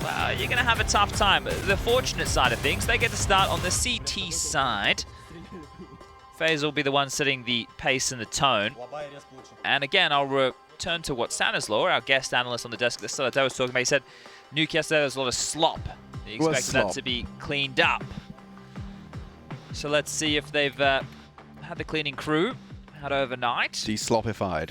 well, you're going to have a tough time. The fortunate side of things, they get to start on the CT side. FaZe will be the one setting the pace and the tone. And again, I'll return to what Stanislaw, our guest analyst on the desk at the start, was talking about. He said, Nuke yesterday, there was a lot of slop. He expected that to be cleaned up. So let's see if they've had the cleaning crew out overnight. De-slopified.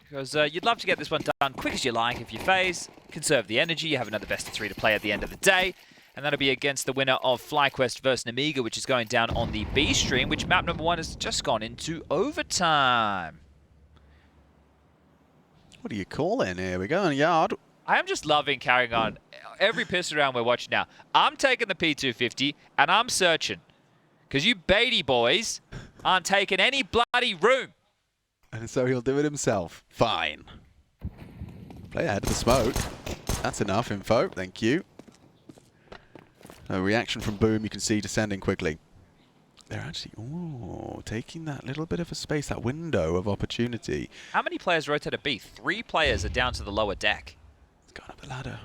Because you'd love to get this one done quick as you like if you FaZe. Conserve the energy. You have another best of 3 to play at the end of the day. And that'll be against the winner of FlyQuest versus Namiga, which is going down on the B stream, which map number 1 has just gone into overtime. What do you call it? Here we go on yard. I am just loving carrying on every pistol round we're watching now. I'm taking the P250 and I'm searching. Because you Beatty boys aren't taking any bloody room. And so he'll do it himself. Fine. Play ahead of the smoke. That's enough info. Thank you. A reaction from Boom, you can see descending quickly. They're actually taking that little bit of a space, that window of opportunity. How many players rotate a B? 3 players are down to the lower deck. It's gone up the ladder.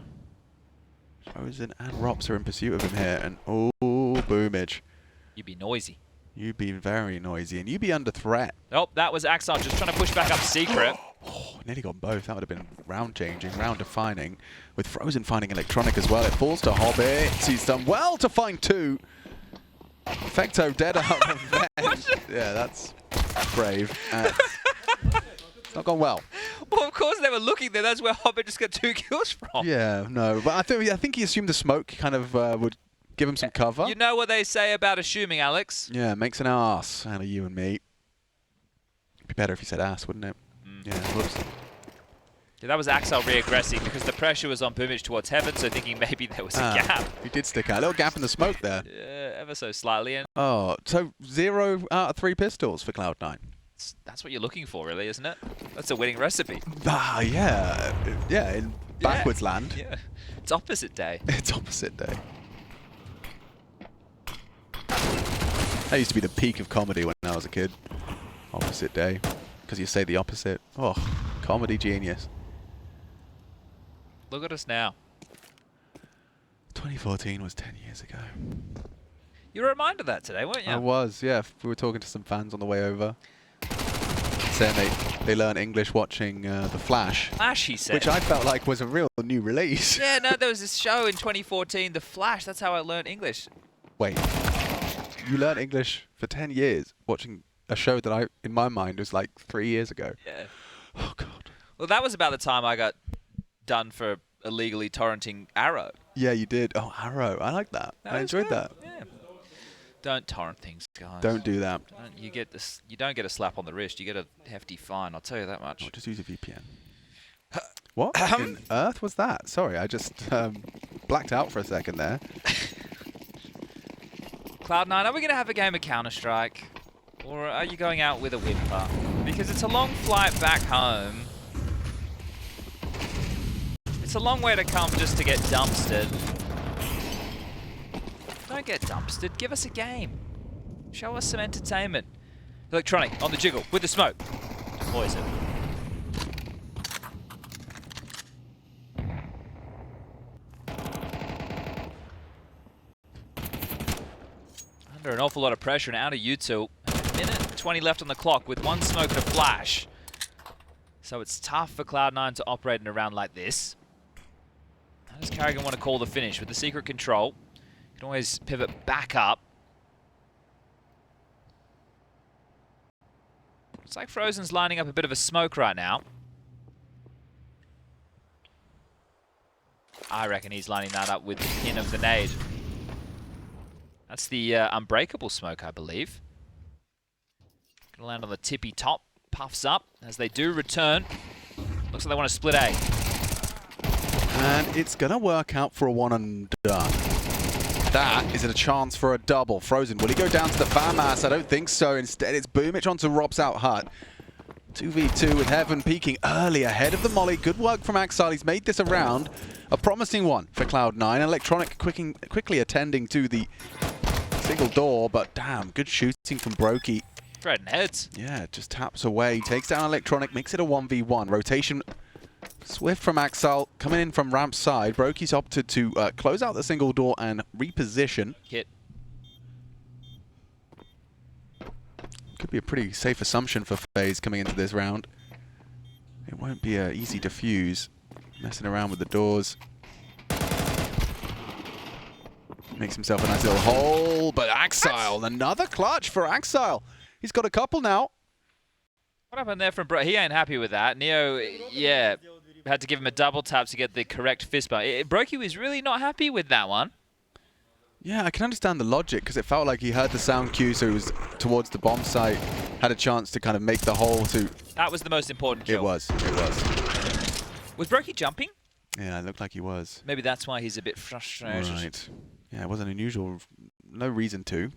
FaZe and ropz are in pursuit of him here. And Boomage. You be noisy. You be very noisy, and you be under threat. Oh, that was Axel just trying to push back up secret. Nearly got both. That would have been round changing, round defining. With Frozen finding electronic as well, it falls to Hobbit. He's done well to find 2. Fecto dead out of revenge. Yeah, that's brave. It's not gone well. Well, of course they were looking there. That's where Hobbit just got 2 kills from. Yeah, no, but I think he assumed the smoke kind of would give him some cover. You know what they say about assuming, Alex? Yeah, makes an ass out of you and me. It'd be better if you said ass, wouldn't it? Yeah, whoops. Yeah, that was Axel re-aggressing because the pressure was on Boomage towards Heaven, so thinking maybe there was a gap. He did stick out. A little gap in the smoke there. Yeah, ever so slightly. And so 0 out of 3 pistols for Cloud9. That's what you're looking for, really, isn't it? That's a winning recipe. Yeah. Yeah, in backwards land. Yeah. It's opposite day. It's opposite day. That used to be the peak of comedy when I was a kid. Opposite day. Because you say the opposite. Oh, comedy genius. Look at us now. 2014 was 10 years ago. You were reminded of that today, weren't you? I was, yeah. We were talking to some fans on the way over. Saying they learn English watching The Flash. Flash, he said. Which I felt like was a real new release. Yeah, no, there was this show in 2014, The Flash. That's how I learned English. Wait. You learned English for 10 years watching a show that in my mind, was like 3 years ago. Yeah. Oh, God. Well, that was about the time I got done for illegally torrenting Arrow. Yeah, you did. Oh, Arrow. I like that. I enjoyed that. Yeah. Don't torrent things, guys. Don't do that. You don't get a slap on the wrist. You get a hefty fine. I'll tell you that much. Oh, just use a VPN. What on earth was that? Sorry, I just blacked out for a second there. Cloud9, are we going to have a game of Counter-Strike? Or are you going out with a whimper? Because it's a long flight back home. It's a long way to come just to get dumpstered. Don't get dumpstered. Give us a game. Show us some entertainment. Electronic on the jiggle with the smoke. Poison. Under an awful lot of pressure and out of U2. Minute 20 left on the clock with 1 smoke and a flash. So it's tough for Cloud9 to operate in a round like this. How does karrigan want to call the finish? With the secret control, you can always pivot back up. Looks like Frozen's lining up a bit of a smoke right now. I reckon he's lining that up with the pin of the nade. That's the unbreakable smoke, I believe. Gonna land on the tippy top. Puffs up as they do return. Looks like they want to split A. And it's gonna work out for a 1 and done. That is a chance for a double. Frozen, will he go down to the FAMAS? I don't think so. Instead, it's Boomage onto ropz out hut. 2v2 with Heaven peeking early ahead of the molly. Good work from Axel. He's made this a round. A promising one for Cloud9. Electronic quickly attending to the single door, but damn, good shooting from Brokey. Threading heads. Yeah, just taps away. Takes down Electronic, makes it a 1v1. Rotation Swift from Axel coming in from ramp side. Brokey's opted to close out the single door and reposition. Hit. Could be a pretty safe assumption for FaZe coming into this round. It won't be easy to fuse. Messing around with the doors. Makes himself a nice little hole, but Axel, another clutch for Axel. He's got a couple now. What happened there from Bro? He ain't happy with that. Neo, yeah, had to give him a double tap to get the correct fist bump. Brokey was really not happy with that one. Yeah, I can understand the logic because it felt like he heard the sound cue, so he was towards the bomb site, had a chance to kind of make the hole to... That was the most important kill. It was. Was Brokey jumping? Yeah, it looked like he was. Maybe that's why he's a bit frustrated. Right. Yeah, it wasn't unusual. No reason to.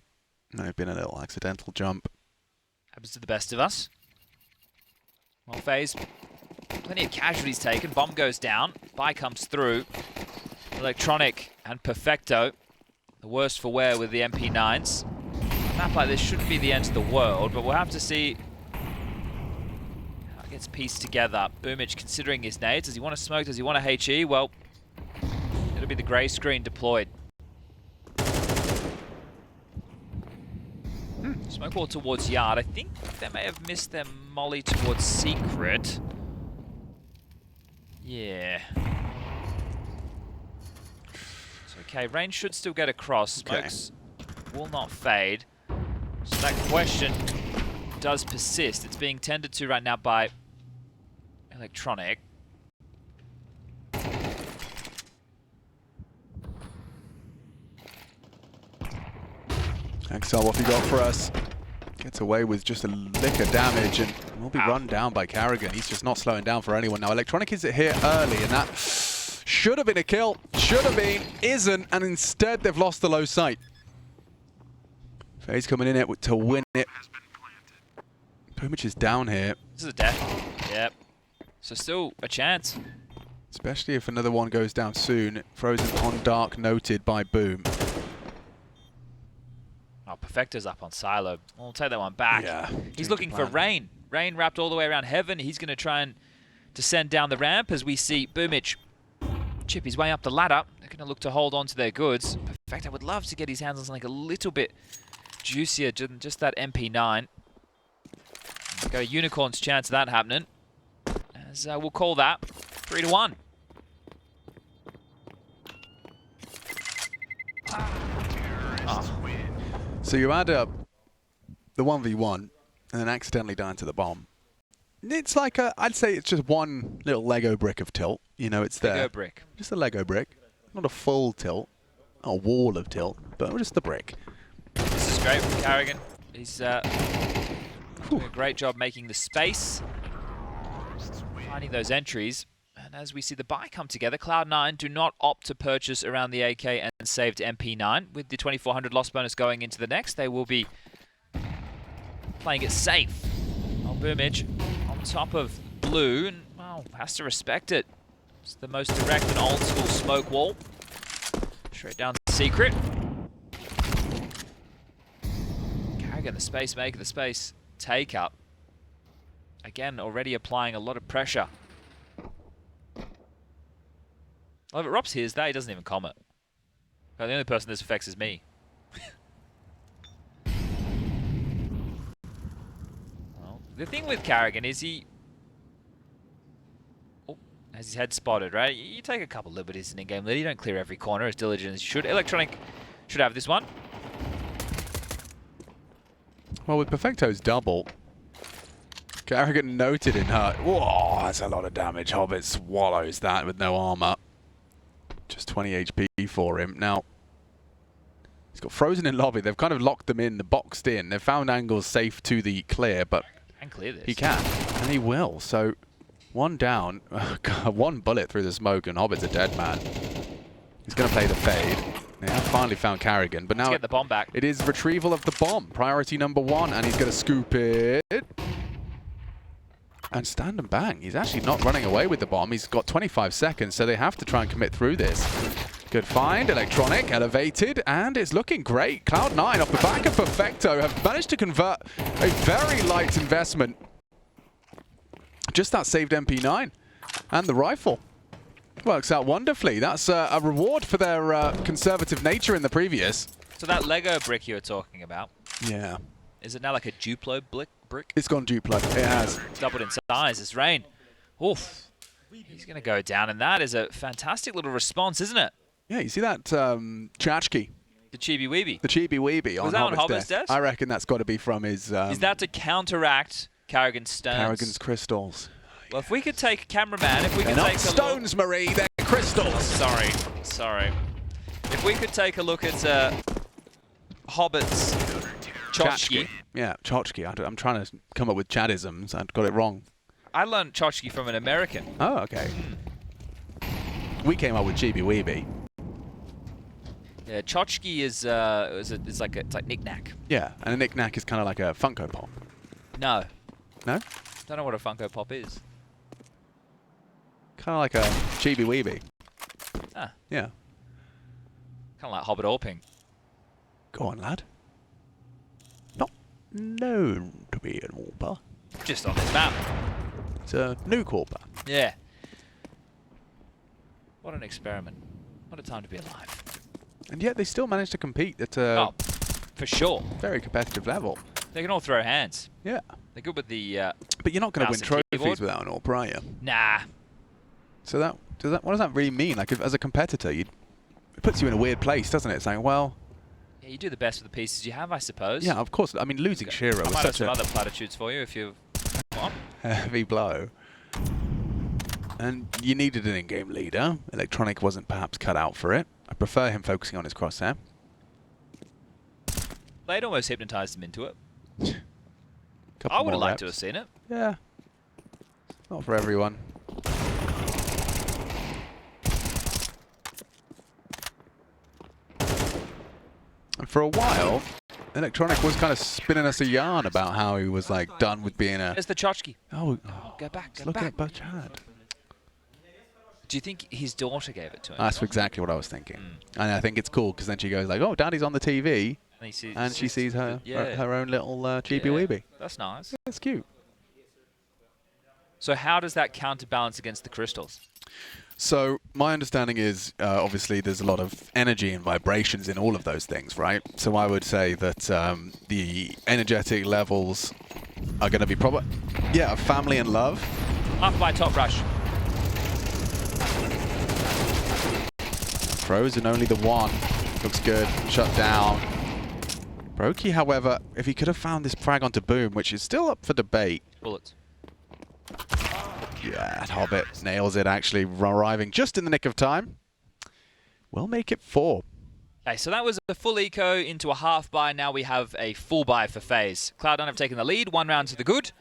Might have been a little accidental jump. Happens to the best of us. Well, FaZe, plenty of casualties taken. Bomb goes down. Buy comes through. Electronic and Perfecto. The worst for wear with the MP9s. A map like this shouldn't be the end of the world, but we'll have to see how it gets pieced together. Boomich considering his nades. Does he want to smoke? Does he want a HE? Well, it'll be the grey screen deployed. Smoke wall towards Yard. I think they may have missed their molly towards Secret. Yeah. It's okay. Rain should still get across. Smokes will not fade. So that question does persist. It's being tended to right now by Electronic. Axel, what have you got for us? Gets away with just a lick of damage and will be run down by karrigan. He's just not slowing down for anyone. Now, Electronic is here early, and that should have been a kill. Should have been, isn't, and instead they've lost the low sight. FaZe coming in it to win it. Boomich is down here. This is a death. Yep. So still a chance. Especially if another one goes down soon. Frozen on dark, noted by Boom. Oh, Perfecto's up on Silo. We'll take that one back. Yeah, he's looking for Rain. Rain wrapped all the way around Heaven. He's going to try and descend down the ramp as we see Boomich chip his way up the ladder. They're going to look to hold on to their goods. Perfecto would love to get his hands on something a little bit juicier than just that MP9. Got a unicorn's chance of that happening. As we'll call that 3-1. So you add up the 1v1 and then accidentally die into the bomb. It's like I'd say it's just one little Lego brick of tilt. You know, it's there. Lego brick. Just a Lego brick. Not a full tilt. Not a wall of tilt, but just the brick. This is great from karrigan. He's doing a great job making the space, finding those entries. And as we see the buy come together, Cloud9 do not opt to purchase around the AK and saved MP9. With the 2400 loss bonus going into the next, they will be playing it safe. Oh, Boomich on top of Blue, and well, has to respect it. It's the most direct and old school smoke wall. Straight down to Secret. karrigan, the space maker, the space take up. Again, already applying a lot of pressure. Well, if ropz hears that, he doesn't even comment. The only person this affects is me. Well, the thing with karrigan is he has his head spotted, right? You take a couple liberties in in-game lead. You don't clear every corner as diligent as you should. Electronic should have this one. Well, with Perfecto's double, karrigan noted in her. Whoa, that's a lot of damage. Hobbit swallows that with no armor. Just 20 HP for him. Now, he's got frozen in lobby. They've kind of locked them in, boxed in. They've found angles safe to the clear, but Can clear this. he can, and he will. So, one down, one bullet through the smoke, and Hobbit's a dead man. He's going to play the fade. They have finally found karrigan, but now get the bomb back. It is retrieval of the bomb. Priority number one, and he's going to scoop it. And stand and bang. He's actually not running away with the bomb. He's got 25 seconds, so they have to try and commit through this. Good find. Electronic elevated, and it's looking great. Cloud9 off the back of Perfecto have managed to convert a very light investment. Just that saved MP9. And the rifle. Works out wonderfully. That's a reward for their conservative nature in the previous. So that Lego brick you were talking about. Yeah. Is it now like a Duplo brick? It's gone Duplo. It has. It's doubled in size. It's Rain. Oof. He's going to go down, and that is a fantastic little response, isn't it? Yeah, you see that Chachki? The Chibi Weeby. The Chibi Weeby Was that on Hobbit's desk? I reckon that's got to be from his... is that to counteract karrigan's stones? karrigan's crystals. Well, if we could take a cameraman, if we could They're take not a stones, Marie, they're crystals. Sorry. If we could take a look at Hobbit's Chotchki. Yeah, Chotchki. I'm trying to come up with Chadisms. I got it wrong. I learned Chotchki from an American. Oh, okay. We came up with Chibi Weeby. Yeah, Chotchki is it's like knick-knack. Yeah, and a knick-knack is kind of like a Funko Pop. No. No? Don't know what a Funko Pop is. Kind of like a Chibi Weeby. Ah. Yeah. Kind of like Hobbit Orping. Go on, lad. Not known to be an AWPer. Just on this map. It's a Nuke AWPer. Yeah. What an experiment. What a time to be alive. And yet they still managed to compete at a Oh, for sure. very competitive level. They can all throw hands. Yeah. They're good with the... But you're not going to win mouse and trophies keyboard. without an AWPer, are you? Nah. So what does that really mean? Like, as a competitor, it puts you in a weird place, doesn't it? Saying, well... Yeah, you do the best with the pieces you have, I suppose. Yeah, of course. I mean, losing Shiro I was might have such some a other platitudes for you if you want. heavy blow. And you needed an in-game leader. Electronic wasn't perhaps cut out for it. I prefer him focusing on his crosshair. They'd almost hypnotized him into it. Couple I would have more liked to reps. have seen it. Yeah. Not for everyone. And for a while, Electronic was kind of spinning us a yarn about how he was like done with being a... There's the Chotchki. Oh, Go back, go look back. at Bachad. Do you think his daughter gave it to him? That's exactly what I was thinking. And I think it's cool because then she goes like, oh, Daddy's on the TV. And she sees her her own little Chibi Weeby. That's nice. That's cute. So how does that counterbalance against the crystals? So my understanding is, obviously, there's a lot of energy and vibrations in all of those things, right? So I would say that the energetic levels are going to be probably, yeah, family and love. Up by top rush. Frozen only the one. Looks good. Shut down. Brokey, however, if he could have found this frag onto Boom, which is still up for debate. Bullets. Yeah, Hobbit nails it, actually, arriving just in the nick of time. We'll make it 4. Okay, so that was a full eco into a half buy. Now we have a full buy for FaZe. Cloud9 have taken the lead, 1 round to the good.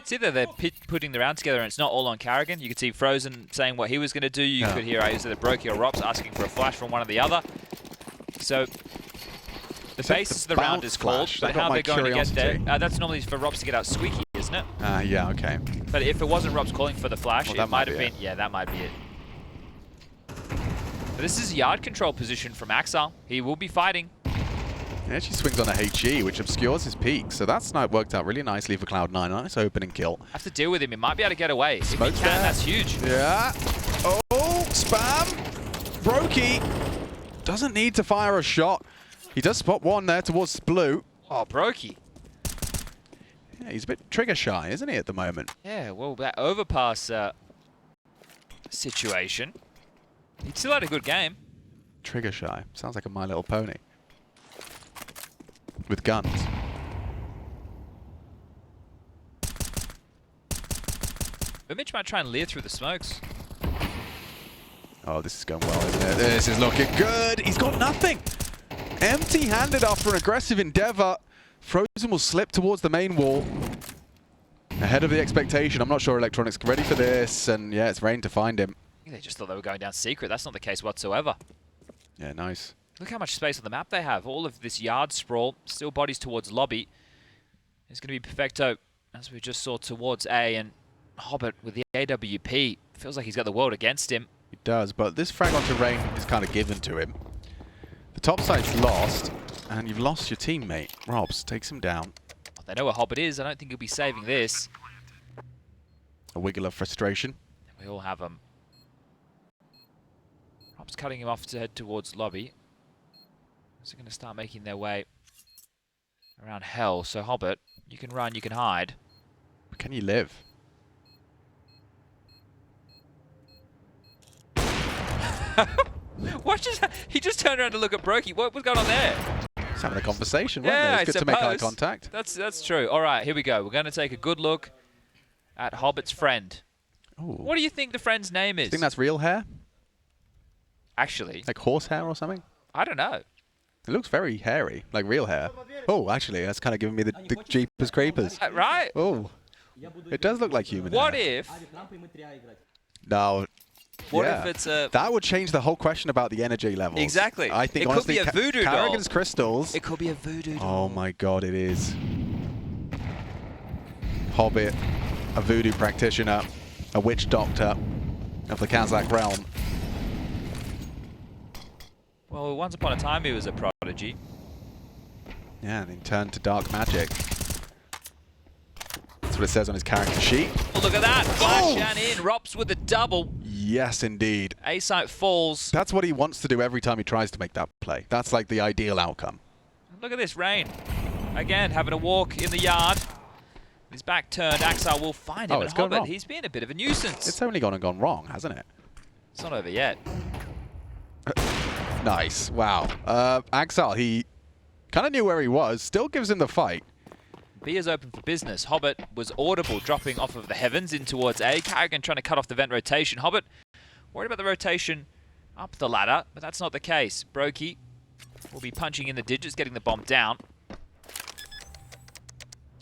See that they're putting the round together and it's not all on karrigan. You could see Frozen saying what he was going to do. You could hear either Brokey or ropz asking for a flash from one or the other. So the basis of the round is called, but how they're going to get there, that's normally for ropz to get out squeaky, isn't it? Yeah, okay. But if it wasn't ropz calling for the flash, Well, it might have been, yeah, that might be it. But this is a yard control position from Axel. He will be fighting. He actually swings on a HE, which obscures his peak. So that snipe worked out really nicely for Cloud9. Nice opening kill. Have to deal with him. He might be able to get away. Smoke's if he can, there. that's huge. Yeah. Oh, spam. Brokey doesn't need to fire a shot. He does spot one there towards blue. Oh, Brokey. Yeah, he's a bit trigger shy, isn't he, at the moment? Yeah, well, that overpass situation. He still had a good game. Trigger shy. Sounds like a My Little Pony. With guns. But Mitch might try and leer through the smokes. Oh, this is going well, isn't it? This is looking good. He's got nothing. Empty-handed after an aggressive endeavor. Frozen will slip towards the main wall. Ahead of the expectation. I'm not sure Electronics ready for this. And yeah, it's Rain to find him. I think they just thought they were going down secret. That's not the case whatsoever. Yeah, nice. Look how much space on the map they have. All of this yard sprawl, still bodies towards lobby. It's going to be perfecto, as we just saw towards A, and Hobbit with the AWP. Feels like he's got the world against him. He does, but this frag onto Rain is kind of given to him. The top side's lost. And you've lost your teammate. ropz takes him down. They know where Hobbit is. I don't think he'll be saving this. A wiggle of frustration. We all have him. ropz cutting him off to head towards lobby. So they're going to start making their way around hell. So Hobbit, you can run, you can hide. But can you live? He just turned around to look at Brokey. What was going on there? He's having a conversation, wasn't Yeah, it? It's good to make eye contact. That's true. All right, here we go. We're going to take a good look at Hobbit's friend. Ooh. What do you think the friend's name is? Do you think that's real hair? Actually, Like horse hair or something? I don't know. It looks very hairy, like real hair. Oh, actually, that's kind of giving me the Jeepers Creepers. Right? Oh, it does look like human What hair. if... No. What yeah. if it's a... That would change the whole question about the energy levels. Exactly. I think it honestly, could be a voodoo doll. karrigan's crystals. It could be a voodoo doll. Oh my god, it is. Hobbit, a voodoo practitioner, a witch doctor of the Kazakh realm. Well, once upon a time he was a prodigy. Yeah, and then turned to dark magic. That's what it says on his character sheet. Oh, look at that! Flash and in. ropz with a double. Yes, indeed. A-site falls. That's what he wants to do every time he tries to make that play. That's like the ideal outcome. Look at this, Rain. Again, having a walk in the yard. His back turned. Axar will find him. Oh, And it's gone Hobbit, wrong. he's been a bit of a nuisance. It's only gone wrong, hasn't it? It's not over yet. Nice. Wow. Axar, he kind of knew where he was. Still gives him the fight. B is open for business. Hobbit was audible, dropping off of the heavens in towards A. karrigan trying to cut off the vent rotation. Hobbit worried about the rotation up the ladder, but that's not the case. Brokey will be punching in the digits, getting the bomb down.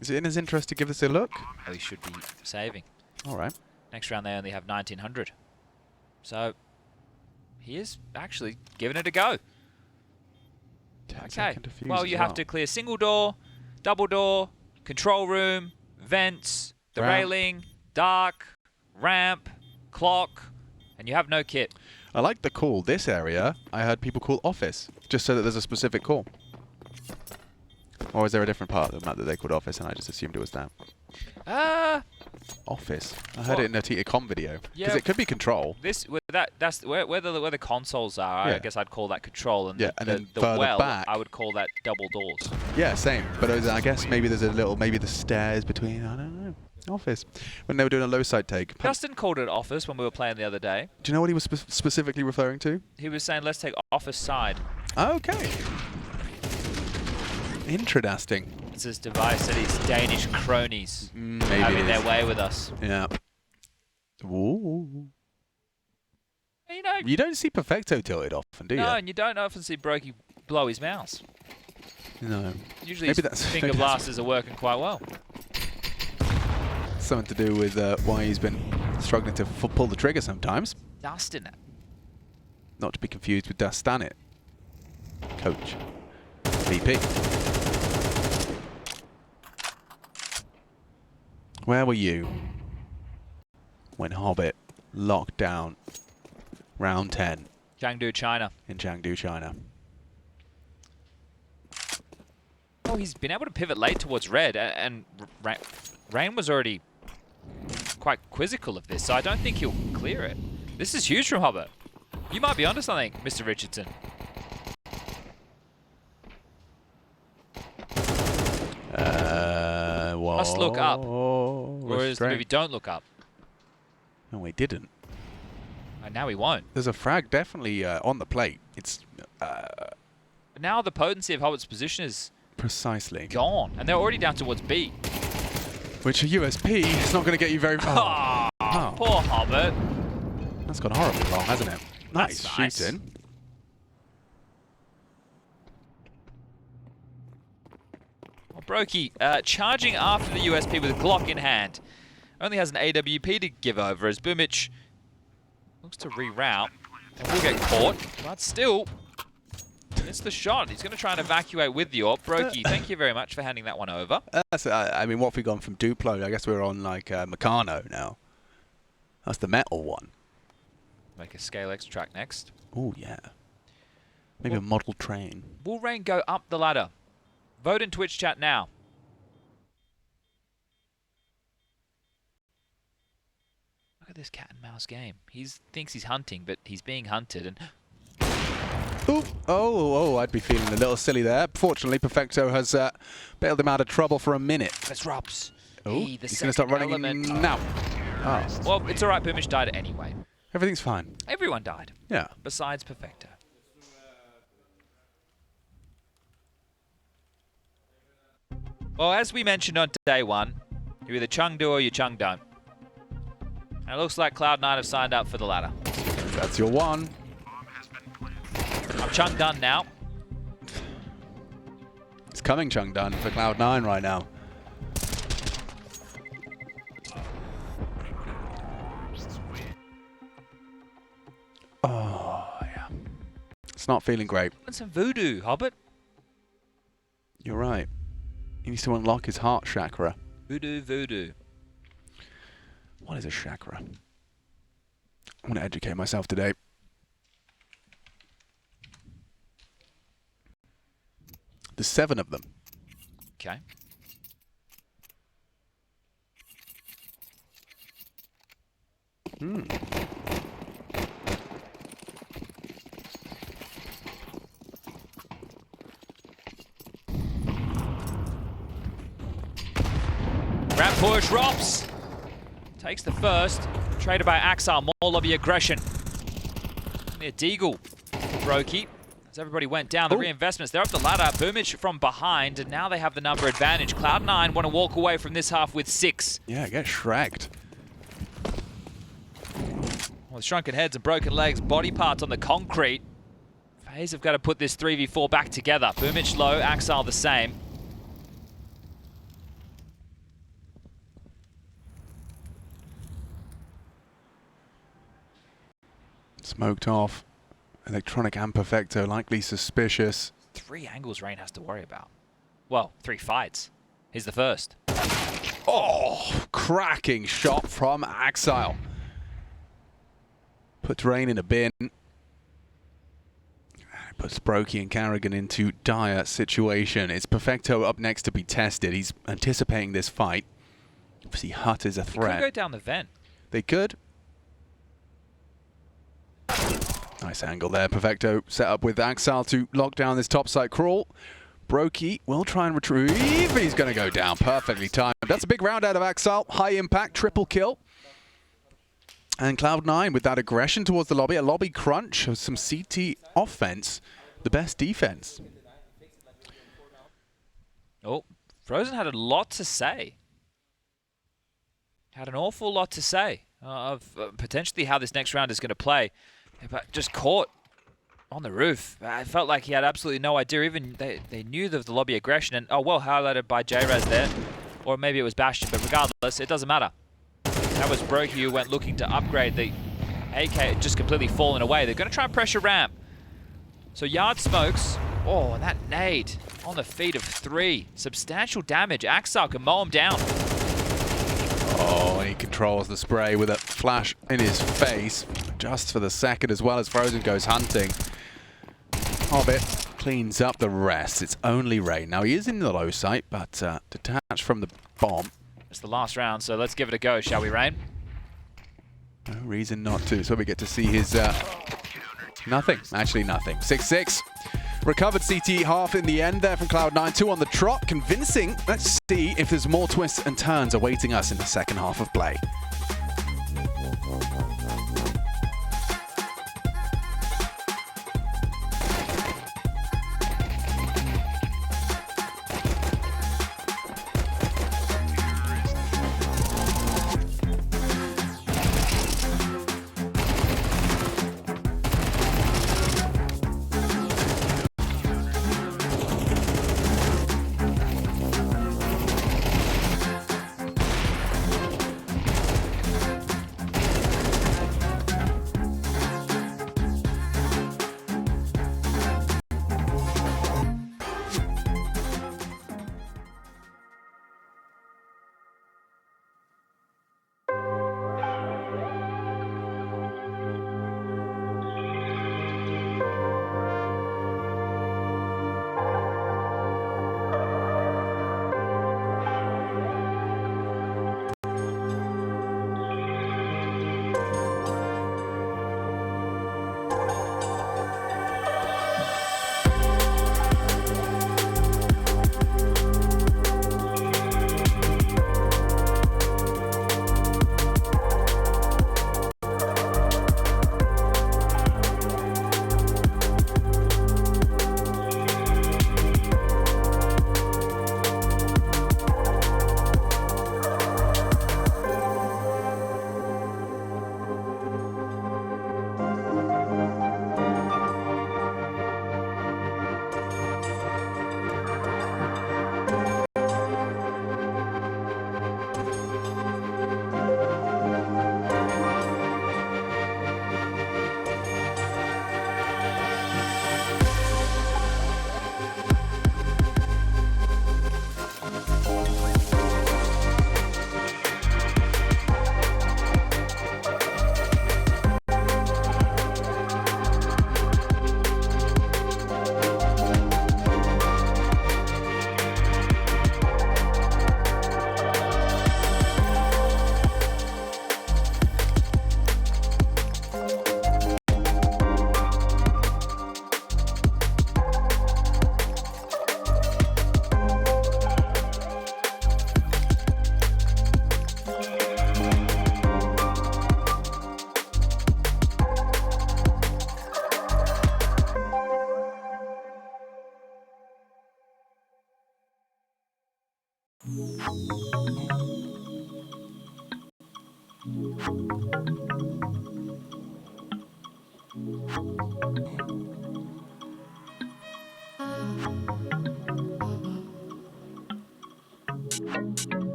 Is it in his interest to give this a look? Oh, he should be saving. All right. Next round they only have 1900. So he is actually giving it a go. Okay. Well, you have to clear single door, double door, control room, vents, the railing, dark, ramp, clock, and you have no kit. I like the call. This area, I heard people call office, just so that there's a specific call. Or is there a different part of the map that they called office and I just assumed it was that? Office. I heard it in a TTCom video. Because it could be control. That's where the consoles are. Yeah. I guess I'd call that control, and then the further well back, I would call that double doors. Yeah, same. But I guess maybe there's a little, maybe the stairs between, I don't know. Office. When they were doing a low side take. Justin called it office when we were playing the other day. Do you know what he was specifically referring to? He was saying, let's take office side. Okay. Interesting. It's his device that his Danish cronies having their way with us. Yeah. Ooh. You know, you don't see Perfecto tilted often, do you? No, and you don't often see Brokey blow his mouse. No. Usually his finger blasters are working quite well. Something to do with why he's been struggling to pull the trigger sometimes. Dust in it. Not to be confused with Dust Stanit. Coach. VP. Where were you when Hobbit locked down round 10? Chengdu, China. In Chengdu, China. Oh, he's been able to pivot late towards red, and Rain was already quite quizzical of this, so I don't think he'll clear it. This is huge from Hobbit. You might be onto something, Mr. Richardson. Must look up. Or is the movie don't look up? No, we didn't. And now we won't. There's a frag definitely on the plate. It's now the potency of Hobbit's position is precisely gone, and they're already down towards B. Which a USP is not going to get you very far. Oh, poor Hobbit. That's gone horribly wrong, hasn't it? Nice shooting. Well, Brokey charging after the USP with a Glock in hand. Only has an AWP to give over as Boomich looks to reroute. And will get caught, but still, it's the shot. He's going to try and evacuate with the AWP. Brokey, thank you very much for handing that one over. I mean, what have we gone from Duplo? I guess we're on like Meccano now. That's the metal one. Make a Scale X track next. Oh, yeah. Maybe a model train. Will Rain go up the ladder? Vote in Twitch chat now. Look at this cat and mouse game. He thinks he's hunting, but he's being hunted. And Ooh. Oh, I'd be feeling a little silly there. Fortunately, Perfecto has bailed him out of trouble for a minute. that's ropz. Oh, Hey, the he's going to start running element. now. Oh. Well, it's all right. Boomich died anyway. Everything's fine. Everyone died, Yeah. besides Perfecto. Well, as we mentioned on day one, you're either Chengdu or you Chengdu. And it looks like Cloud9 have signed up for the latter. That's your one. I'm Chengdu now. It's coming Chengdu for Cloud9 right now. Oh, yeah. It's not feeling great. And some voodoo, Hobbit. You're right. He needs to unlock his heart chakra. Voodoo. What is a chakra? I want to educate myself today. There's 7 of them. Okay. Ramp push, ropz. Takes the first. Traded by Axar, more lobby aggression. Near Deagle. Brokey. As everybody went down, the reinvestments, they're up the ladder. Boomich from behind, and now they have the number advantage. Cloud9 want to walk away from this half with 6. Yeah, get shragged. With shrunken heads and broken legs, body parts on the concrete. FaZe have got to put this 3v4 back together. Boomich low, Axar the same. Smoked off. Electronic and Perfecto, likely suspicious. 3 angles Rain has to worry about. Well, 3 fights. Here's the first. Oh, cracking shot from Axile. Puts Rain in a bin. Puts Brokey and karrigan into dire situation. It's Perfecto up next to be tested. He's anticipating this fight. Obviously, Hut is a threat. They could go down the vent. They could. Nice angle there. Perfecto set up with Axile to lock down this topside crawl. Brokey will try and retrieve, but he's going to go down. Perfectly timed. That's a big round out of Axile. High impact, triple kill. And Cloud9 with that aggression towards the lobby. A lobby crunch of some CT offense. The best defense. Oh, Frozen had a lot to say. Had an awful lot to say of potentially how this next round is going to play. But just caught on the roof. I felt like he had absolutely no idea. Even they knew of the lobby aggression, and oh, well highlighted by J-Raz there. Or maybe it was Bastion, but regardless, it doesn't matter. That was Brokey who went looking to upgrade. The AK just completely fallen away. They're going to try and pressure ramp. So Yard smokes. Oh, and that nade on the feet of 3. Substantial damage. Axar can mow him down. Oh, and he controls the spray with a flash in his face. Just for the second, as well as Frozen goes hunting. Hobbit cleans up the rest. It's only Rain. Now, he is in the low site, but detached from the bomb. It's the last round, so let's give it a go, shall we, Rain? No reason not to. So we get to see his... nothing. Actually, nothing. 6-6. Recovered CT half in the end there from Cloud9. 2 on the trot. Convincing. Let's see if there's more twists and turns awaiting us in the second half of play.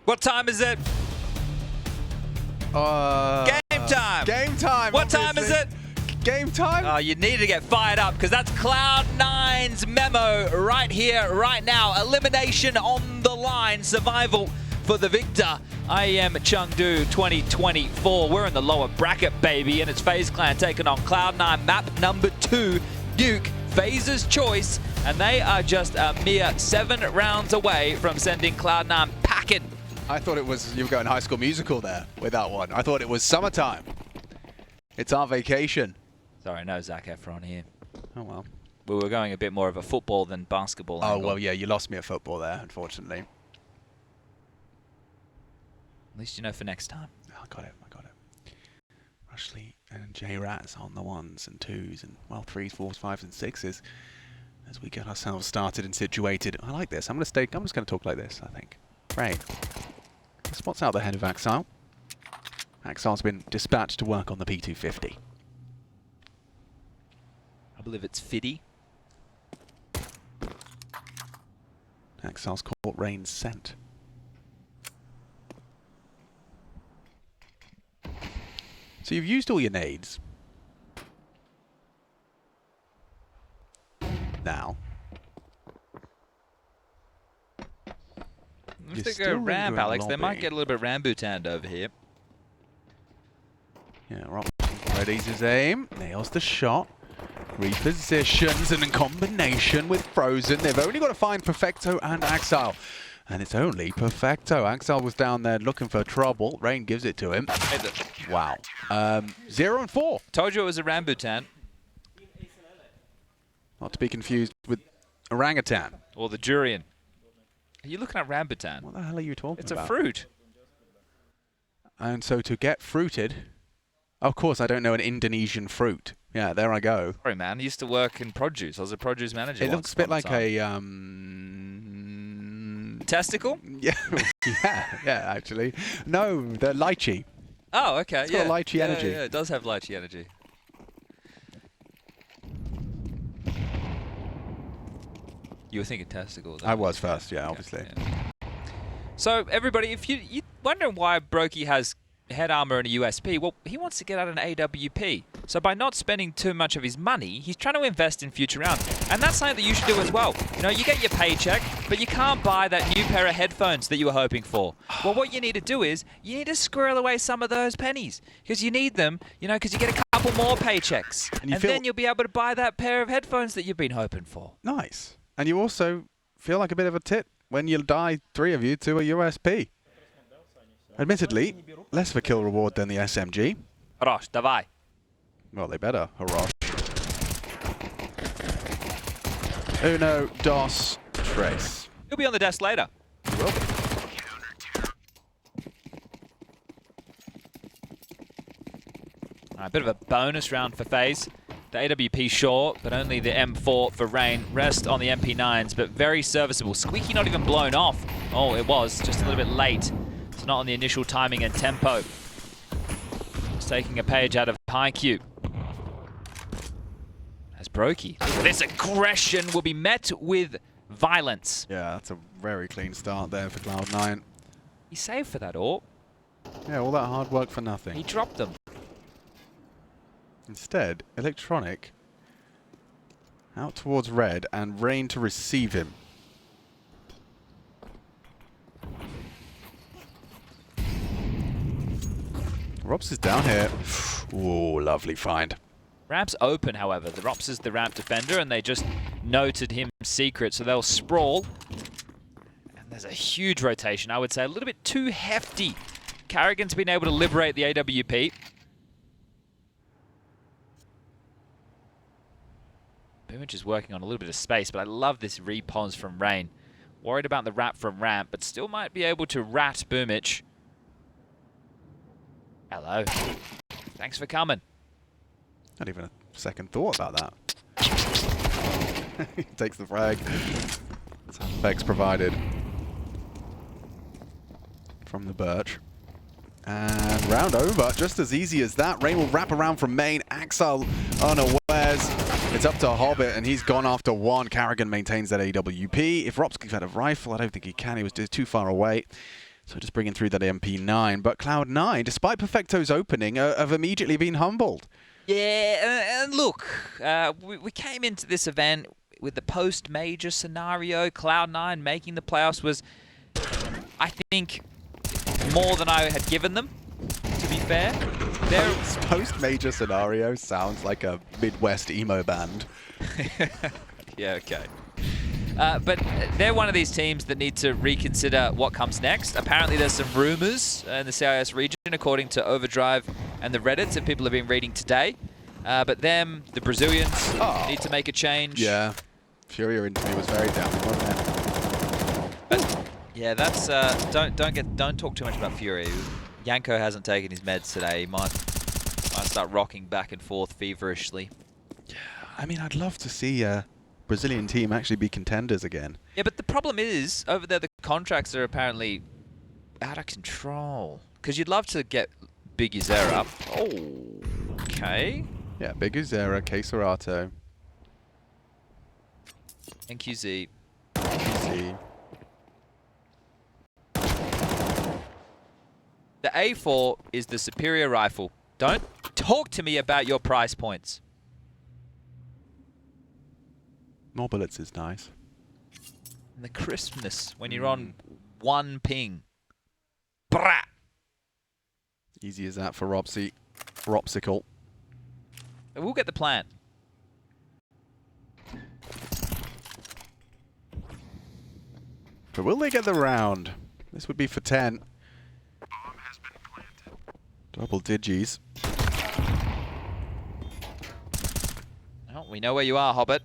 What time is it? Game time! Game time! What time is it? Game time? Oh, you need to get fired up because that's Cloud9's memo right here, right now. Elimination on the line. Survival for the victor. IEM Chengdu 2024. We're in the lower bracket, baby, and it's FaZe Clan taking on Cloud9. Map number 2, Nuke, FaZe's choice, and they are just a mere 7 rounds away from sending Cloud9 packing. I thought it was, you were going High School Musical there with that one. I thought it was summertime. It's our vacation. Sorry, no Zac Efron here. Oh, well. We were going a bit more of a football than basketball Oh, angle. well, yeah, you lost me at football there, unfortunately. At least you know for next time. Oh, I got it. Rushley and J-Raz on the 1s and 2s and, well, 3s, 4s, 5s and 6s as we get ourselves started and situated. I like this. I'm just going to talk like this, I think. Right. The spot's out the head of Axile. Axile's been dispatched to work on the P250. I believe it's Fiddy. Axile's caught Rain's scent. So you've used all your nades. Now. If they go ramp, Alex, they might get a little bit Rambutanned over here. Yeah, Rob readies his aim, nails the shot, repositions, and in combination with Frozen, they've only got to find Perfecto and Axile. And it's only Perfecto. Axile was down there looking for trouble. Rain gives it to him. Wow. 0 and 4. Told you it was a Rambutan. Not to be confused with orangutan. Or the durian. Are you looking at Rambutan? What the hell are you talking about? It's a fruit. And so to get fruited, of course I don't know an Indonesian fruit. Yeah, there I go. Sorry, man. I used to work in produce. I was a produce manager. It looks a bit like a testicle? Yeah, yeah, actually. No, the lychee. Oh, okay. It's got a lychee energy. Yeah, it does have lychee energy. You were thinking testicles. I was first, yeah, obviously. Yeah. So, everybody, if you're wondering why Brokey has head armor and a USP, well, he wants to get out an AWP. So by not spending too much of his money, he's trying to invest in future rounds. And that's something that you should do as well. You know, you get your paycheck, but you can't buy that new pair of headphones that you were hoping for. Well, what you need to do is, you need to squirrel away some of those pennies. Because you need them, you know, because you get a couple more paychecks. And then you'll be able to buy that pair of headphones that you've been hoping for. Nice. And you also feel like a bit of a tit when you die, 3 of you, to a USP. Admittedly, less of a kill reward than the SMG. Rosh, davai. Well, they better. Hurrah. Uno, dos, tres. He'll be on the desk later. He will be. A bit of a bonus round for FaZe. The AWP short, but only the M4 for Rain. Rest on the MP9s, but very serviceable. Squeaky not even blown off. Oh, it was. Just a little bit late. It's not on the initial timing and tempo. Just taking a page out of Haikyuu. As Brokey, this aggression will be met with violence. Yeah, that's a very clean start there for Cloud9. He saved for that, or? Yeah, all that hard work for nothing. He dropped them. Instead, Electronic out towards red and Rain to receive him. ropz is down here. Ooh, lovely find. Ramp's open, however. The ropz is the ramp defender, and they just noted him secret, so they'll sprawl. And there's a huge rotation, I would say. A little bit too hefty. karrigan's been able to liberate the AWP. Boomich is working on a little bit of space, but I love this repons from Rain. Worried about the wrap from Ramp, but still might be able to rat Boomich. Hello. Thanks for coming. Not even a second thought about that. He takes the frag. Vex provided from the Birch. And round over, just as easy as that. Rain will wrap around from main. Axel unawares. It's up to Hobbit, and he's gone after one. Karrigan maintains that AWP. If ropz could get a rifle, I don't think he can. He was too far away. So just bringing through that MP9. But Cloud9, despite Perfecto's opening, have immediately been humbled. Yeah, and look, we came into this event with the post-major scenario. Cloud9 making the playoffs was, I think, more than I had given them, to be fair. Their post-major scenario sounds like a Midwest emo band. Yeah, okay. But they're one of these teams that need to reconsider what comes next. Apparently there's some rumors in the CIS region, according to Overdrive and the Reddits that people have been reading today. But them, the Brazilians, need to make a change. Yeah. Furia interview was very down, wasn't it? But yeah, that's don't talk too much about Fury. Yanko hasn't taken his meds today. He might start rocking back and forth feverishly. Yeah, I mean, I'd love to see a Brazilian team actually be contenders again. Yeah, but the problem is, over there the contracts are apparently out of control. Because you'd love to get Big Uzera up. Oh, okay. Yeah, Big Uzera, Queserato. NQZ. NQZ. The A4 is the superior rifle. Don't talk to me about your price points. More bullets is nice. And the crispness when you're on one ping. Brat! Easy as that for Ropsicle. We'll get the plan. But will they get the round? This would be for 10. Double digis. Oh, we know where you are, Hobbit.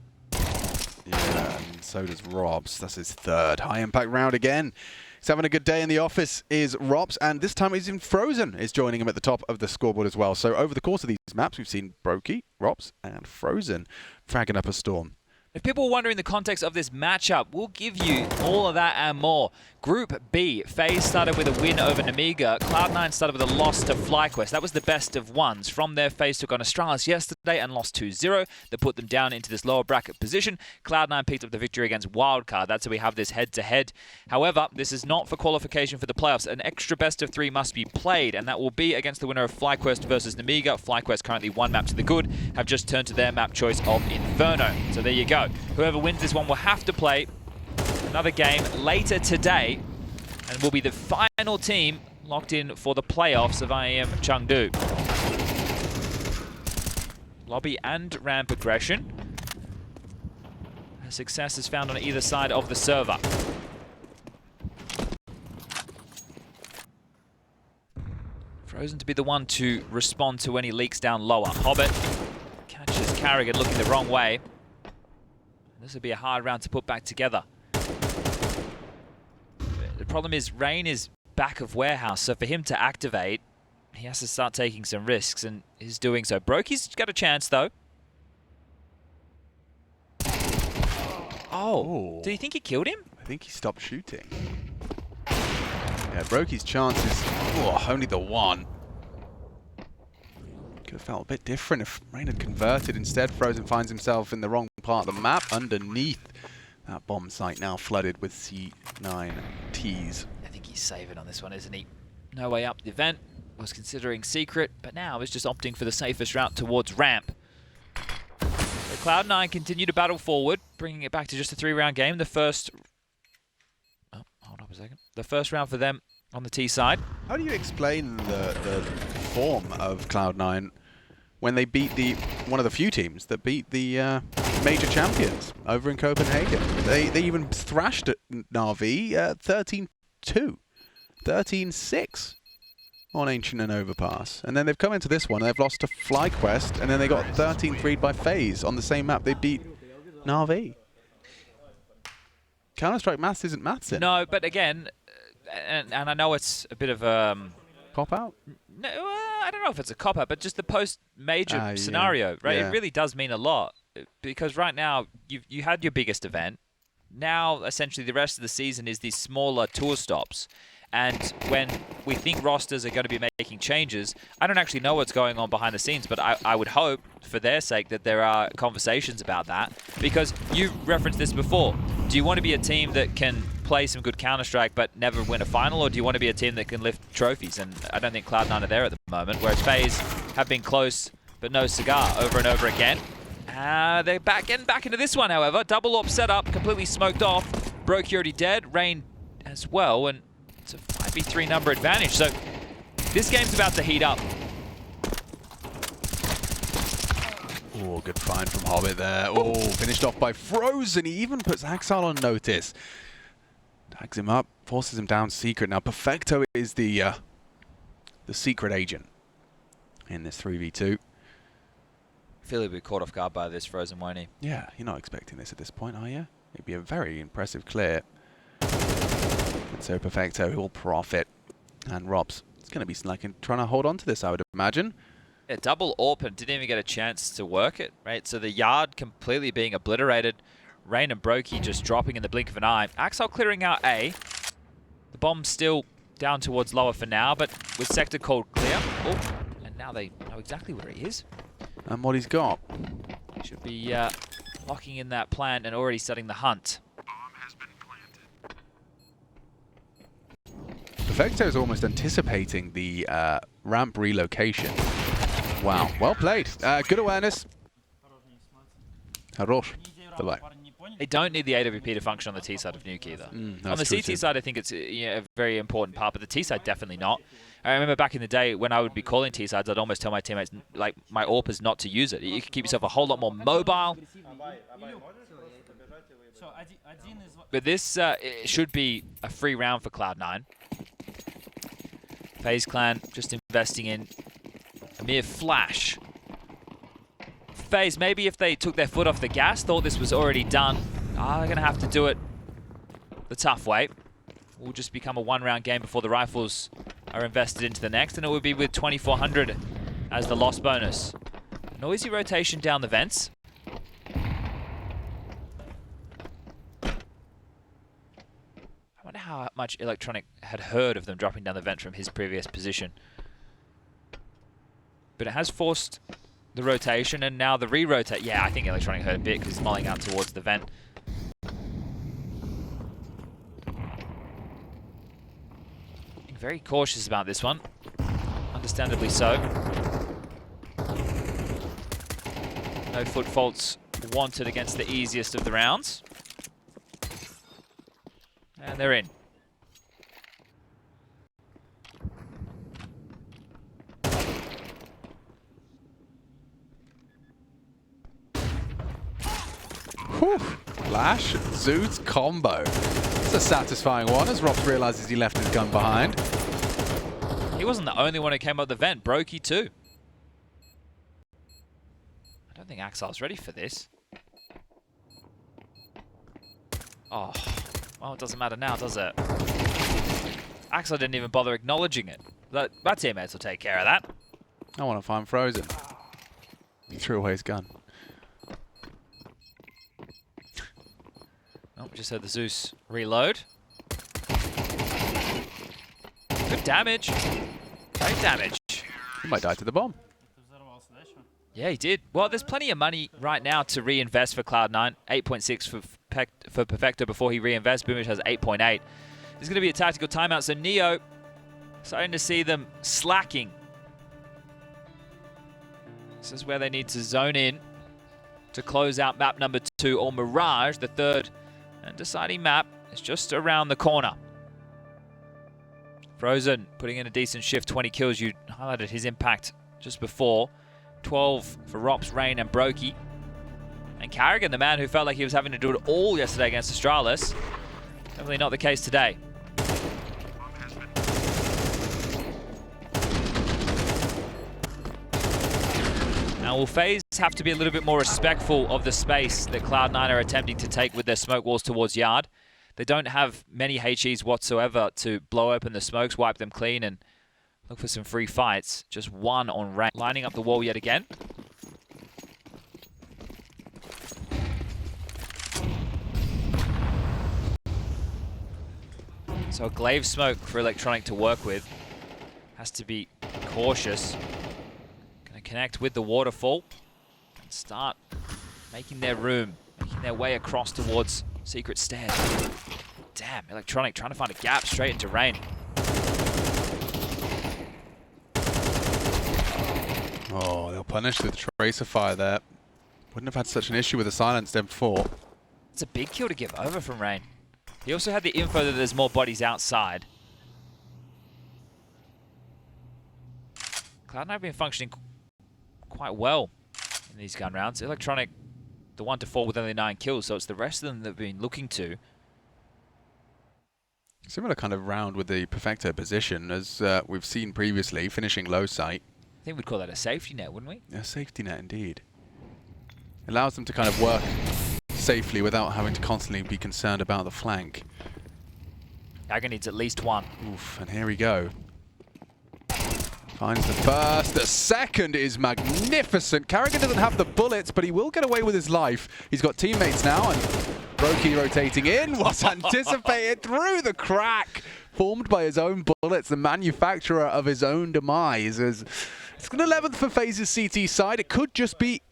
Yeah, and so does ropz. That's his third high impact round again. He's having a good day in the office is ropz, and this time he's in Frozen is joining him at the top of the scoreboard as well. So over the course of these maps, we've seen Brokey, ropz, and Frozen fragging up a storm. If people are wondering the context of this matchup, we'll give you all of that and more. Group B, FaZe started with a win over Namiga. Cloud9 started with a loss to FlyQuest. That was the best of ones. From there, FaZe took on Astralis yesterday and lost 2-0. That put them down into this lower bracket position. Cloud9 picked up the victory against Wildcard. That's how we have this head-to-head. However, this is not for qualification for the playoffs. An extra best of 3 must be played, and that will be against the winner of FlyQuest versus Namiga. FlyQuest currently 1 map to the good, have just turned to their map choice of Inferno. So there you go. Whoever wins this one will have to play another game later today and will be the final team locked in for the playoffs of IEM Chengdu. Lobby and ramp aggression. Success is found on either side of the server. Frozen to be the one to respond to any leaks down lower. Hobbit catches karrigan looking the wrong way. This would be a hard round to put back together. The problem is Rain is back of warehouse, so for him to activate, he has to start taking some risks, and is doing so. Brokey's got a chance, though. Oh, do you think he killed him? I think he stopped shooting. Yeah, Brokey's chance is only the one. Could have felt a bit different if Rain had converted. Instead, Frozen finds himself in the wrong part of the map underneath that bomb site, now flooded with C9 Ts. I think he's saving on this one, isn't he? No way up the event. Was considering secret, but now is just opting for the safest route towards ramp. So Cloud9 continue to battle forward, bringing it back to just a 3-round game. The first... Oh, hold up a second. The first round for them on the T side. How do you explain the form of Cloud9 when they beat one of the few teams that beat the major champions over in Copenhagen? They even thrashed at Na'Vi 13-2, 13-6 on Ancient and Overpass. And then they've come into this one and they've lost to FlyQuest, and then they got 13-3'd by FaZe on the same map they beat Na'Vi. Counter-Strike maths isn't maths in. No, but again, and I know it's a bit of Cop-out? no, I don't know if it's a cop-out, but just the post-major scenario, right? Yeah. It really does mean a lot because right now you had your biggest event. Now, essentially, the rest of the season is these smaller tour stops. And when we think rosters are going to be making changes, I don't actually know what's going on behind the scenes, but I would hope, for their sake, that there are conversations about that. Because you referenced this before. Do you want to be a team that can play some good Counter-Strike but never win a final, or do you want to be a team that can lift trophies? And I don't think Cloud9 are there at the moment, whereas FaZe have been close but no cigar over and over again. They're getting back into this one, however. Double AWP setup, completely smoked off. Broke already dead, Rain as well, and it's a 5v3 number advantage. So this game's about to heat up. Oh, good find from Hobbit there. Oh, finished off by Frozen. He even puts Axel on notice. Tags him up, forces him down secret. Now, Perfecto is the secret agent in this 3v2. I feel he'll be caught off guard by this, Frozen, won't he? Yeah, you're not expecting this at this point, are you? It'd be a very impressive clear. And so Perfecto will profit. And ropz, it's going to be like trying to hold on to this, I would imagine. Yeah, double AWP and didn't even get a chance to work it, right? So the yard completely being obliterated. Rain and Brokey just dropping in the blink of an eye. Axel clearing out A. The bomb's still down towards lower for now, but with sector called clear. Oh, and now they know exactly where he is. And what he's got. Should be locking in that plant and already starting the hunt. Perfecto is almost anticipating the ramp relocation. Wow, well played. Good awareness. Хорош. Давай. They don't need the AWP to function on the T side of Nuke either. On the CT too. side, I think it's a very important part, but the T side definitely not. I remember back in the day when I would be calling T sides, I'd almost tell my teammates, like my AWPers, not to use it. You can keep yourself a whole lot more mobile. But this it should be a free round for Cloud9. FaZe Clan just investing in a mere flash. FaZe, maybe if they took their foot off the gas, thought this was already done, they're going to have to do it the tough way. It will just become a one-round game before the rifles are invested into the next, and it will be with 2,400 as the loss bonus. Noisy rotation down the vents. I wonder how much Electronic had heard of them dropping down the vent from his previous position. But it has forced the rotation, and now the re-rotate. Yeah, I think Electronic heard a bit because he's mulling out towards the vent. Being very cautious about this one. Understandably so. No foot faults wanted against the easiest of the rounds. And they're in. Whew. Flash, Zood's combo. It's a satisfying one as ropz realizes he left his gun behind. He wasn't the only one who came up the vent. Brokey too. I don't think Axel's ready for this. Oh, well, it doesn't matter now, does it? Axel didn't even bother acknowledging it. My teammates will take care of that. I want to find Frozen. He threw away his gun. Oh, just heard the Zeus reload. Good damage. Great damage. He might die to the bomb. Yeah, he did. Well, there's plenty of money right now to reinvest for Cloud9. 8.6 for Perfecto before he reinvests. Boomich has 8.8. There's going to be a tactical timeout, so Neo starting to see them slacking. This is where they need to zone in to close out map number 2, or Mirage, the third and deciding map, is just around the corner. Frozen putting in a decent shift, 20 kills. You highlighted his impact just before. 12 for ropz, Rain, and Brokey. And karrigan, the man who felt like he was having to do it all yesterday against Astralis. Definitely not the case today. Now, will FaZe have to be a little bit more respectful of the space that Cloud9 are attempting to take with their smoke walls towards Yard. They don't have many HEs whatsoever to blow open the smokes, wipe them clean, and look for some free fights. Just one on rank. Lining up the wall yet again. So a glaive smoke for Electronic to work with. Has to be cautious. Gonna connect with the waterfall and start making their room, making their way across towards secret stairs. Damn, Electronic trying to find a gap straight into Rain. Oh, they'll punish with Tracer Fire there. Wouldn't have had such an issue with the silence then before. It's a big kill to give over from Rain. He also had the info that there's more bodies outside. Cloud9 have been functioning quite well in these gun rounds. Electronic, the one to fall with only 9 kills, so it's the rest of them that have been looking to. Similar kind of round with the Perfecto position as we've seen previously, finishing low sight. I think we'd call that a safety net, wouldn't we? A safety net indeed. Allows them to kind of work safely without having to constantly be concerned about the flank. Karrigan needs at least one. Oof, and here we go. Finds the first. The second is magnificent. Karrigan doesn't have the bullets, but he will get away with his life. He's got teammates now, and ropz rotating in was anticipated through the crack. Formed by his own bullets, the manufacturer of his own demise. It's an 11th for FaZe's CT side. It could just be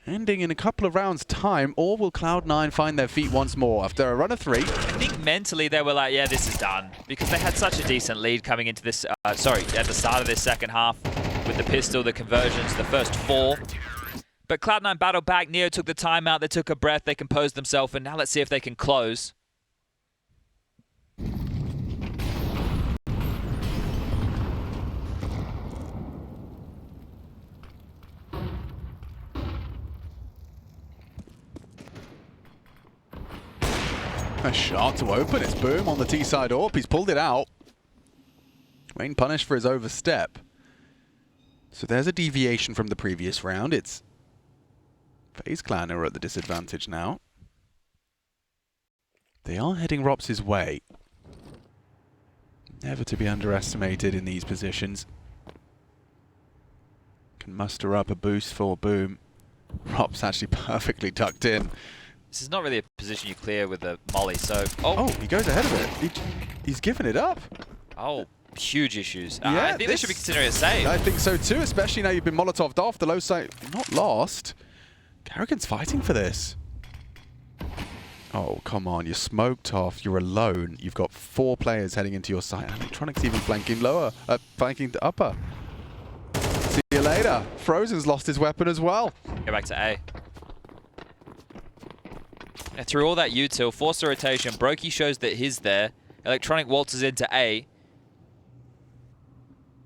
ending in a couple of rounds' time, or will Cloud9 find their feet once more after a run of 3? I think mentally they were like, yeah, this is done. Because they had such a decent lead coming into this, at the start of this second half with the pistol, the conversions, the first 4. But Cloud9 battled back, Neo took the timeout, they took a breath, they composed themselves, and now let's see if they can close. A shot to open. It's Boom on the T-side AWP. He's pulled it out. Rain punished for his overstep. So there's a deviation from the previous round. It's FaZe Clan are at the disadvantage now. They are heading ropz's way. Never to be underestimated in these positions. Can muster up a boost for Boom. ropz actually perfectly tucked in. This is not really a position you clear with a molly, so... Oh, he goes ahead of it. He's given it up. Oh, huge issues. Yeah, I think they should be considering a save. I think so too, especially now you've been Molotov'd off. The low side not lost. Karrigan's fighting for this. Oh, come on. You're smoked off. You're alone. You've got 4 players heading into your site. Electronic's even flanking lower, flanking the upper. See you later. Frozen's lost his weapon as well. Go back to A. And through all that util, force the rotation, Brokey shows that he's there. Electronic waltzes into A.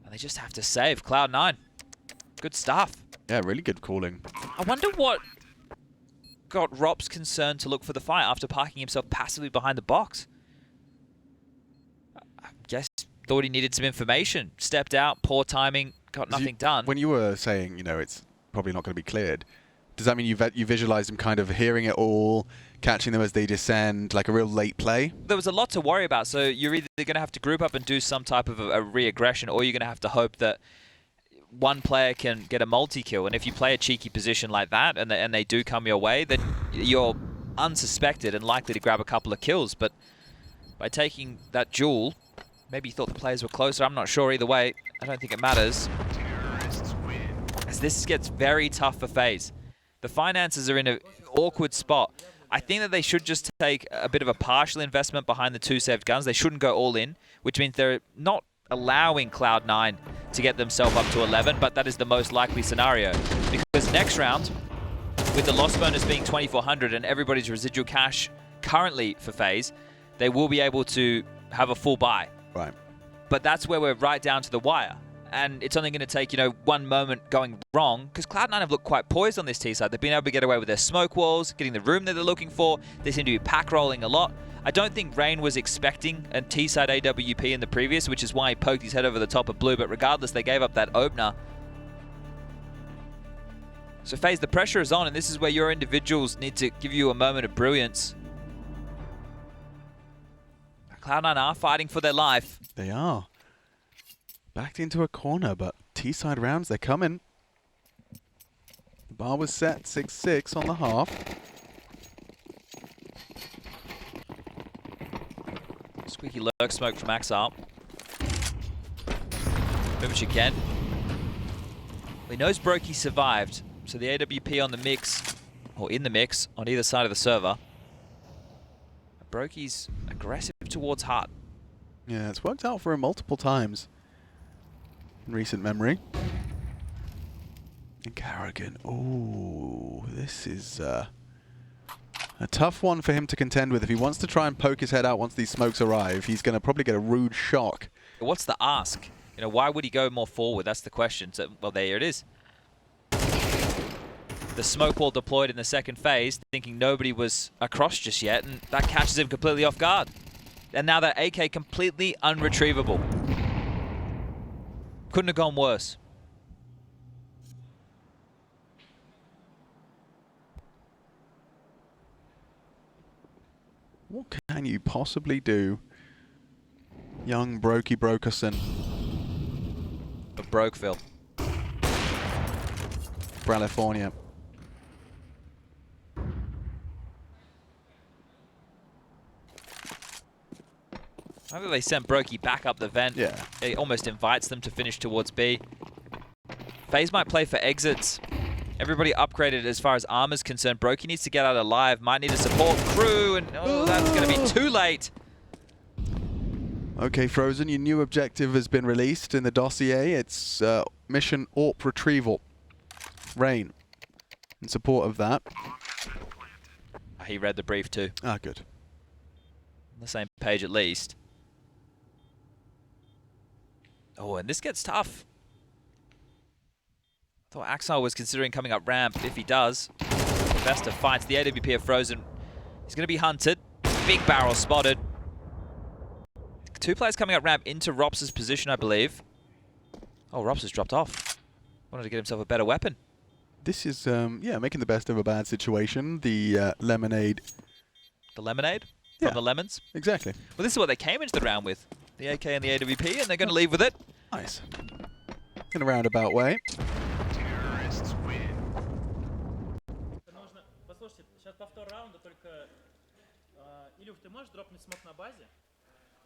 And they just have to save. Cloud9. Good stuff. Yeah, really good calling. I wonder what got ropz concerned to look for the fight after parking himself passively behind the box. I guess thought he needed some information. Stepped out, poor timing, got nothing done. When you were saying, you know, it's probably not going to be cleared, does that mean you visualized him kind of hearing it all, catching them as they descend, like a real late play? There was a lot to worry about, so you're either going to have to group up and do some type of a re-aggression, or you're going to have to hope that one player can get a multi-kill. And if you play a cheeky position like that, and they do come your way, then you're unsuspected and likely to grab a couple of kills. But by taking that duel, maybe you thought the players were closer. I'm not sure either way. I don't think it matters. As this gets very tough for FaZe. The finances are in an awkward spot. I think that they should just take a bit of a partial investment behind the 2 saved guns. They shouldn't go all in, which means they're not allowing Cloud9 to get themselves up to 11, but that is the most likely scenario. Because next round, with the loss bonus being 2,400 and everybody's residual cash currently for FaZe, they will be able to have a full buy. Right. But that's where we're right down to the wire. And it's only going to take, you know, one moment going wrong, because Cloud9 have looked quite poised on this T side. They've been able to get away with their smoke walls, getting the room that they're looking for. They seem to be pack rolling a lot. I don't think Rain was expecting a T side AWP in the previous, which is why he poked his head over the top of blue. But regardless, they gave up that opener. So FaZe, the pressure is on, and this is where your individuals need to give you a moment of brilliance. Cloud9 are fighting for their life. They are. Backed into a corner, but T-side rounds, they're coming. The bar was set 6-6 on the half. Squeaky lurk smoke from Axile. Movich again. He knows Brokey survived, so the AWP on the mix, or in the mix, on either side of the server. Brokey's aggressive towards Hut. Yeah, it's worked out for him multiple times in recent memory. And karrigan, oh, this is a tough one for him to contend with. If he wants to try and poke his head out once these smokes arrive, he's going to probably get a rude shock. What's the ask? You know, why would he go more forward? That's the question. So, well, there it is. The smoke wall deployed in the second phase, thinking nobody was across just yet, and that catches him completely off guard. And now that AK completely unretrievable. Couldn't have gone worse. What can you possibly do, young Brokey Brokerson? Of Brokeville. California. I think they sent Brokey back up the vent. Yeah. It almost invites them to finish towards B. FaZe might play for exits. Everybody upgraded as far as armor's concerned. Brokey needs to get out alive. Might need a support crew, and oh, that's going to be too late. Okay, Frozen, your new objective has been released in the dossier. It's mission AWP retrieval. Rain, in support of that. He read the brief too. Ah, good. On the same page at least. Oh, and this gets tough. I thought Axile was considering coming up ramp. If he does, the best of fights. The AWP of Frozen. He's going to be hunted. Big barrel spotted. Two players coming up ramp into ropz's position, I believe. Oh, ropz has dropped off. Wanted to get himself a better weapon. This is, yeah, making the best of a bad situation. The lemonade. The lemonade? Yeah. From the lemons? Exactly. Well, this is what they came into the round with. The AK and the AWP, and they're going to leave with it. Nice. In a roundabout way. Terrorists win.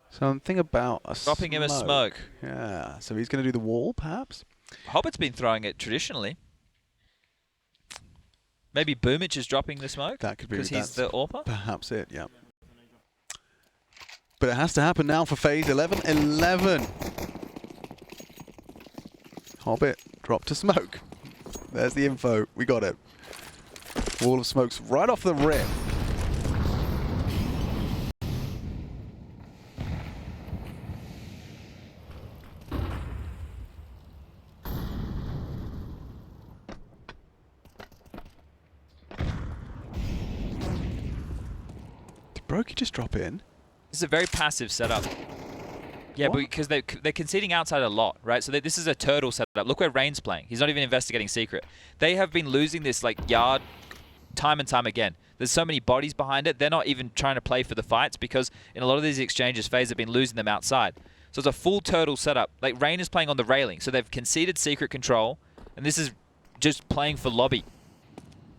Something about a Dropping him a smoke. Yeah, so he's going to do the wall, perhaps? Hobbit's been throwing it traditionally. Maybe Boomich is dropping the smoke? That could be. Because he's the AWPer? Perhaps it, yeah. But it has to happen now for FaZe. 11-11. Hobbit dropped a smoke. There's the info. We got it. Wall of smokes right off the rip. Did Brokey just drop in? This is a very passive setup. Yeah, What? because they're conceding outside a lot, right? So this is a turtle setup. Look where Rain's playing. He's not even investigating secret. They have been losing this like yard time and time again. There's so many bodies behind it. They're not even trying to play for the fights because in a lot of these exchanges, FaZe have been losing them outside. So it's a full turtle setup. Like Rain is playing on the railing. So they've conceded secret control, and this is just playing for lobby.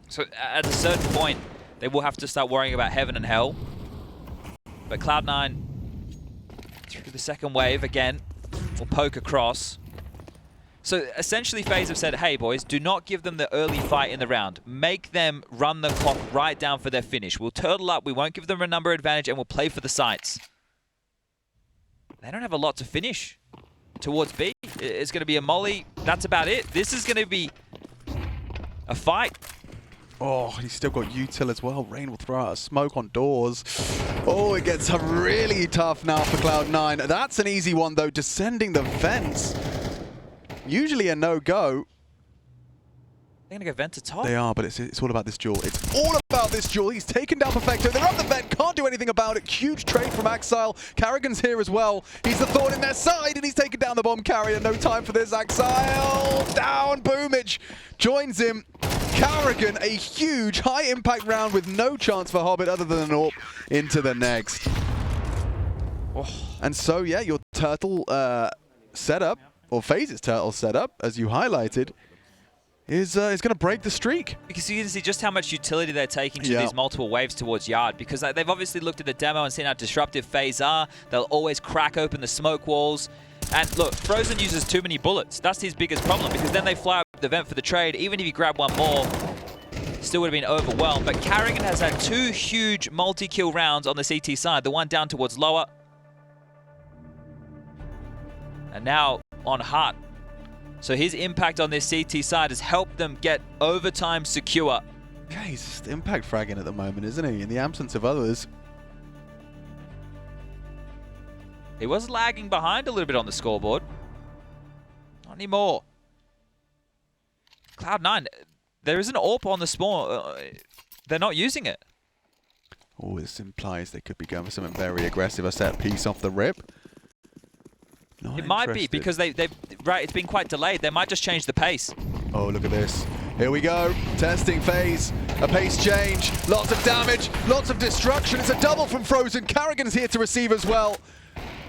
So at a certain point, they will have to start worrying about heaven and hell. But Cloud9, through the second wave again, will poke across. So essentially FaZe have said, hey boys, do not give them the early fight in the round. Make them run the clock right down for their finish. We'll turtle up, we won't give them a number advantage, and we'll play for the sites. They don't have a lot to finish towards B. It's going to be a molly. That's about it. This is going to be a fight. Oh, he's still got util as well. Rain will throw out a smoke on doors. Oh, it gets really tough now for Cloud9. That's an easy one, though. Descending the vents. Usually a no-go. They're going to go vent to top. They are, but it's all about this duel. It's all about this duel. He's taken down Perfecto. They're up the vent. Can't do anything about it. Huge trade from Axile. karrigan's here as well. He's the thorn in their side, and he's taken down the bomb carrier. No time for this. Axile down. Boomich joins him. karrigan, a huge high-impact round with no chance for Hobbit other than an AWP into the next. Oh. And so, yeah, your turtle setup, or FaZe's turtle setup, as you highlighted, is going to break the streak. Because you can see just how much utility they're taking to Yeah. these multiple waves towards Yard. Because they've obviously looked at the demo and seen how disruptive FaZe are. They'll always crack open the smoke walls. And look, Frozen uses too many bullets. That's his biggest problem, because then they fly up the vent for the trade. Even if you grab one more, still would have been overwhelmed. But karrigan has had 2 huge multi-kill rounds on the CT side. The one down towards lower. And now on Hut. So his impact on this CT side has helped them get overtime secure. Yeah, he's just impact fragging at the moment, isn't he? In the absence of others. He was lagging behind a little bit on the scoreboard. Not anymore. Cloud9, there is an AWP on the spawn. They're not using it. Oh, this implies they could be going for something very aggressive. A set piece off the rip. Not It might be, interested. because right, it's been quite delayed. They might just change the pace. Oh, look at this. Here we go. Testing phase. A pace change. Lots of damage. Lots of destruction. It's a double from Frozen. karrigan's here to receive as well.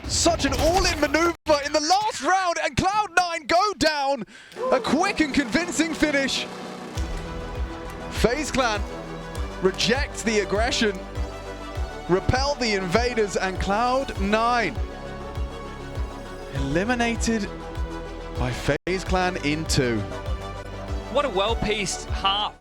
Such an all-in maneuver in the last round, and Cloud9 go down. A quick and convincing finish. FaZe Clan reject the aggression, repel the invaders, and Cloud9 eliminated by FaZe Clan in 2. What a well-pieced half